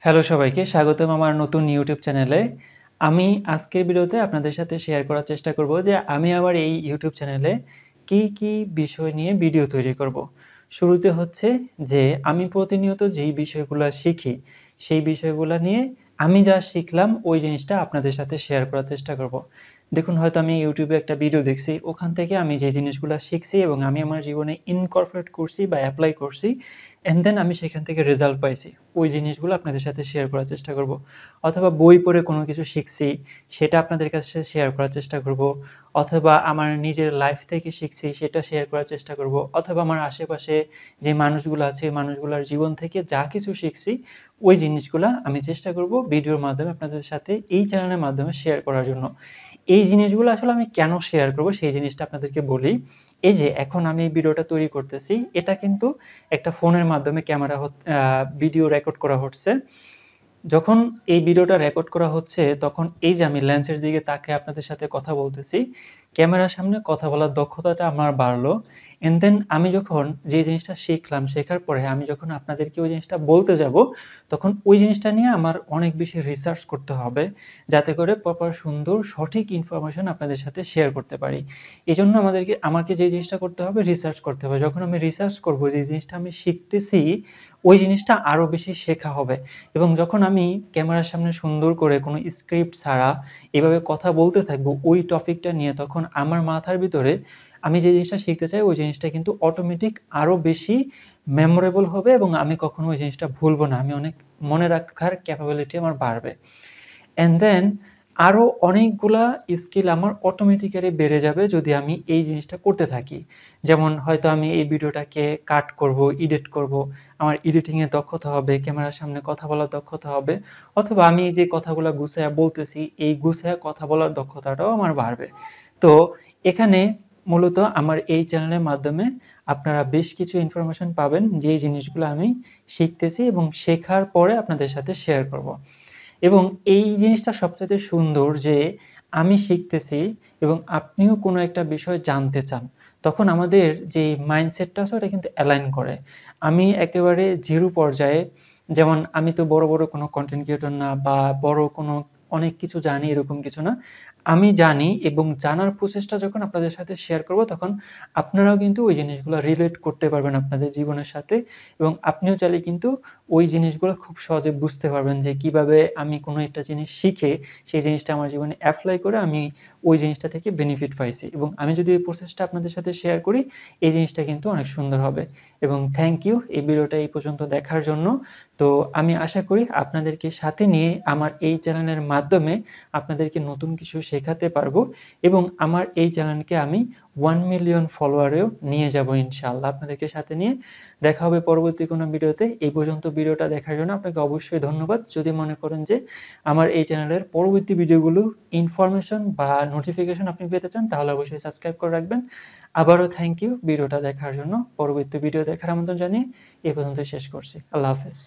Hello সবাইকে স্বাগতম আমার নতুন ইউটিউব চ্যানেলে। আমি আজকের ভিডিওতে আপনাদের সাথে শেয়ার করার চেষ্টা করব যে আমি আমার এই ইউটিউব চ্যানেলে কি বিষয় নিয়ে ভিডিও তৈরি করব। শুরুতে হচ্ছে যে আমি প্রতিনিয়ত যেই বিষয়গুলা শিখি, সেই বিষয়গুলা নিয়ে আমি যা শিখলাম ওই জিনিসটা আপনাদের সাথে শেয়ার করার চেষ্টা করব। দেখুন হয়তো আমি ইউটিউবে একটা ভিডিও দেখছি, ওখান থেকে আমি যে জিনিসগুলা শিখছি এবং আমি আমার জীবনে ইনকর্পোরেট করছি বা এপ্লাই করছি অ্যান্ড দেন আমি সেখান থেকে রেজাল্ট পাইছি। ওই জিনিসগুলো আপনাদের সাথে শেয়ার করার চেষ্টা করব। অথবা বই পড়ে কোনো কিছু শিখছি, সেটা আপনাদের কাছে শেয়ার করার চেষ্টা করব। অথবা আমার নিজের লাইফ থেকে শিখছি, সেটা শেয়ার করার চেষ্টা করব। অথবা আমার আশেপাশে যে মানুষগুলো আছে, মানুষগুলোর জীবন থেকে যা কিছু শিখছি, ওই জিনিসগুলা আমি চেষ্টা করব ভিডিওর মাধ্যমে আপনাদের সাথে এই চ্যানেলের মাধ্যমে শেয়ার করার জন্য। এই জিনিসগুলো আসলে আমি কেন শেয়ার করব সেই জিনিসটা আপনাদেরকে বলি। এই যে এখন আমি এই ভিডিওটা তৈরি করতেছি, এটা কিন্তু একটা ফোনের মাধ্যমে ভিডিও রেকর্ড করা হচ্ছে। যখন এই ভিডিওটা রেকর্ড করা হচ্ছে তখন এই যে আমি লেন্সের দিকে তাকিয়ে আপনাদের সাথে কথা বলতেছি, ক্যামেরার সামনে কথা বলার দক্ষতাটা আমার বাড়লো। অ্যান্ড দেন আমি যখন যে জিনিসটা শিখলাম, শেখার পরে আমি যখন আপনাদেরকে ওই জিনিসটা বলতে যাব, তখন ওই জিনিসটা নিয়ে আমার অনেক বেশি রিসার্চ করতে হবে, যাতে করে প্রপার সুন্দর সঠিক ইনফরমেশন আপনাদের সাথে শেয়ার করতে পারি। এজন্য আমাকে যে জিনিসটা করতে হবে রিসার্চ করতে হবে। যখন আমি রিসার্চ করব, যে জিনিসটা আমি শিখতেছি, ওই জিনিসটা আরো বেশি শেখা হবে। এবং যখন আমি ক্যামেরার সামনে সুন্দর করে কোনো স্ক্রিপ্ট ছাড়া এভাবে কথা বলতে থাকবো ওই টপিকটা নিয়ে, তখন আমার মাথার ভিতরে আমি যে জিনিসটা শিখতে চাই ওই জিনিসটা কিন্তু অটোমেটিক আরো বেশি মেমোরেবল হবে এবং আমি কখনো ওই জিনিসটা ভুলবো না। আমি অনেক মনে রাখার ক্যাপাবিলিটি আমার বাড়বে। অ্যান্ড দেন আরো অনেকগুলা স্কিল আমার অটোমেটিক্যালি বেড়ে যাবে যদি আমি এই জিনিসটা করতে থাকি। যেমন হয়তো আমি এই ভিডিওটাকে কাট করব, এডিট করব। আমার এডিটিং এ দক্ষতা হবে, ক্যামেরার সামনে কথা বলার দক্ষতা হবে। অথবা আমি এই যে কথাগুলা গুছাইয়া বলতেছি, এই গুছাইয়া কথা বলার দক্ষতাটাও আমার বাড়বে। তো এখানে মূলত আমার এই চ্যানেলের মাধ্যমে আপনারা বেশ কিছু ইনফরমেশন পাবেন, যে জিনিসগুলো আমি শিখতেছি এবং শেখার পরে আপনাদের সাথে শেয়ার করব। এবং এই জিনিসটা সবচাইতে সুন্দর যে আমি শিখতেছি এবং আপনিও কোনো একটা বিষয় জানতে চান। তখন আমাদের যে মাইন্ডসেটটা আছে ওটা কিন্তু অ্যালাইন করে। আমি একেবারে 0 পর্যায়ে, যেমন আমি তো বড় কোনো কনটেন্ট ক্রিয়েটর না বা বড় কোনো অনেক কিছু জানি এরকম কিছু না। আমি জানি এবং জানার প্রসেসটা যখন আপনাদের সাথে শেয়ার করব, তখন আপনারাও কিন্তু ওই জিনিসগুলো রিলেট করতে পারবেন আপনাদের জীবনের সাথে এবং আপনিও চাইলে কিন্তু ওই জিনিসগুলো খুব সহজে বুঝতে পারবেন যে কিভাবে আমি কোনো একটা জিনিস শিখে সেই জিনিসটা আমার জীবনে এপ্লাই করে আমি ওই জিনিসটা থেকে বেনিফিট পাইছি। এবং আমি যদি এই প্রসেসটা আপনাদের সাথে শেয়ার করি, এই জিনিসটা কিন্তু অনেক সুন্দর হবে। এবং থ্যাংক ইউ এই ভিডিওটা এই পর্যন্ত দেখার জন্য। তো আমি আশা করি আপনাদেরকে সাথে নিয়ে আমার এই চ্যানেলের মাধ্যমে আপনাদেরকে নতুন কিছু শেখাতে পারবো এবং আমার এই চ্যানেলকে আমি 1 মিলিয়ন ফলোয়ারেও নিয়ে যাব ইনশাআল্লাহ আপনাদেরকে সাথে নিয়ে। দেখা হবে পরবর্তী কোনো ভিডিওতে। এই পর্যন্ত ভিডিওটা দেখার জন্য আপনাকে অবশ্যই ধন্যবাদ। যদি মনে করেন যে আমার এই চ্যানেলের পরবর্তী ভিডিওগুলো ইনফরমেশন বা নোটিফিকেশন আপনি পেতে চান, তাহলে অবশ্যই সাবস্ক্রাইব করে রাখবেন। আবারও থ্যাংক ইউ ভিডিওটা দেখার জন্য। পরবর্তী ভিডিও দেখার আমন্ত্রণ জানিয়ে এ পর্যন্ত শেষ করছি। আল্লাহ হাফেজ।